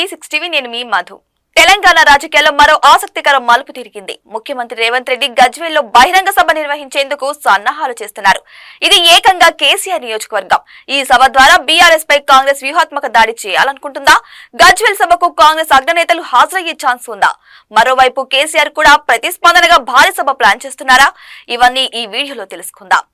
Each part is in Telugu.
E6TV నేను మీ మధు. తెలంగాణ రాజకీయాల్లో మరో ఆసక్తికర మలుపు తిరిగింది. ముఖ్యమంత్రి రేవంత్ రెడ్డి గజ్వేల్లో బహిరంగ సభ నిర్వహించేందుకు సన్నాహాలు చేస్తున్నారు. ఇది ఏకంగా కేసీఆర్ నియోజకవర్గం. ఈ సభ ద్వారా బీఆర్ఎస్ పై కాంగ్రెస్ వ్యూహాత్మక దాడి చేయాలనుకుంటుందా? గజ్వేల్ సభకు కాంగ్రెస్ అగ్రనేతలు హాజరయ్యే ఛాన్స్ ఉందా? మరోవైపు కేసీఆర్ కూడా ప్రతిస్పందనగా భారీ సభ ప్లాన్ చేస్తున్నారా? ఇవన్నీ ఈ వీడియోలో తెలుసుకుందాం.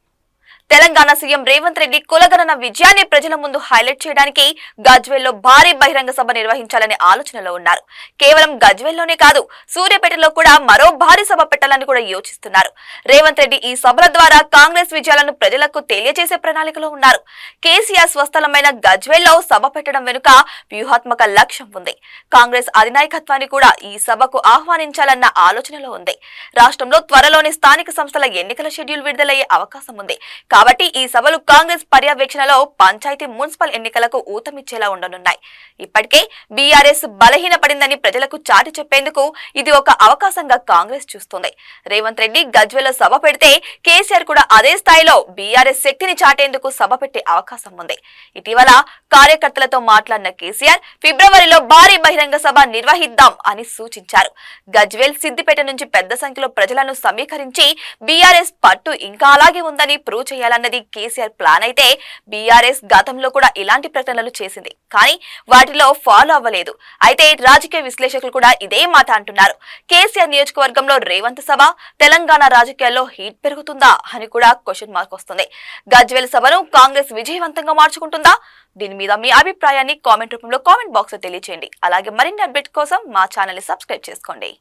తెలంగాణ సీఎం రేవంత్ రెడ్డి కులగణన విజయాన్ని ప్రజల ముందు హైలైట్ చేయడానికి గజ్వేల్లో భారీ బహిరంగ సభ నిర్వహించాలనే ఆలోచనలో ఉన్నారు. కేవలం గజ్వేల్లోనే కాదు, సూర్యాపేటలో కూడా మరో భారీ సభ పెట్టాలని కూడా యోచిస్తున్నారు. రేవంత్ రెడ్డి ఈ సభల ద్వారా కాంగ్రెస్ విజయాలను ప్రజలకు తెలియజేసే ప్రణాళికలో ఉన్నారు. కేసీఆర్ స్వస్థలమైన గజ్వేల్లో సభ పెట్టడం వెనుక వ్యూహాత్మక లక్ష్యం ఉంది. కాంగ్రెస్ అధినాయకత్వాన్ని కూడా ఈ సభకు ఆహ్వానించాలన్న ఆలోచనలో ఉంది. రాష్ట్రంలో త్వరలోనే స్థానిక సంస్థల ఎన్నికల షెడ్యూల్ విడుదలయ్యే అవకాశం ఉంది. కాబట్టి ఈ సభలు కాంగ్రెస్ పర్యవేక్షణలో పంచాయతీ మున్సిపల్ ఎన్నికలకు ఊతమిచ్చేలా ఉండనున్నాయి. ఇప్పటికే బీఆర్ఎస్ బలహీనపడిందని ప్రజలకు చాటి చెప్పేందుకు ఇది ఒక అవకాశంగా కాంగ్రెస్ చూస్తుంది. రేవంత్ రెడ్డి గజ్వేల్లో సభ పెడితే కేసీఆర్ కూడా అదే స్థాయిలో బీఆర్ఎస్ శక్తిని చాటేందుకు సభ పెట్టే అవకాశం ఉంది. ఇటీవల కార్యకర్తలతో మాట్లాడిన కేసీఆర్ ఫిబ్రవరిలో భారీ బహిరంగ సభ నిర్వహిద్దాం అని సూచించారు. గజ్వేల్, సిద్దిపేట నుంచి పెద్ద సంఖ్యలో ప్రజలను సమీకరించి బీఆర్ఎస్ పట్టు ఇంకా అలాగే ఉందని ప్రూవ్ చేయాలన్నది కేసీఆర్ ప్లాన్ అయితే, బీఆర్ఎస్ గతంలో కూడా ఇలాంటి ప్రకటనలు చేసింది, కానీ వాటిలో ఫాలో అవ్వలేదు. అయితే రాజకీయ విశ్లేషకులు కూడా ఇదే మాట అంటున్నారు. కేసీఆర్ నియోజకవర్గంలో రేవంత్ సభ తెలంగాణ రాజకీయాల్లో హీట్ పెరుగుతుందా అని కూడా క్వశ్చన్ మార్క్ వస్తుంది. గజ్వేల్ సభను కాంగ్రెస్ విజయవంతంగా మార్చుకుంటుందా? దీని మీద మీ అభిప్రాయాన్ని కామెంట్ రూపంలో కామెంట్ బాక్స్ లో తెలియజేయండి. అలాగే మరిన్ని అప్డేట్ కోసం మా ఛానల్ ని సబ్స్క్రైబ్ చేసుకోండి.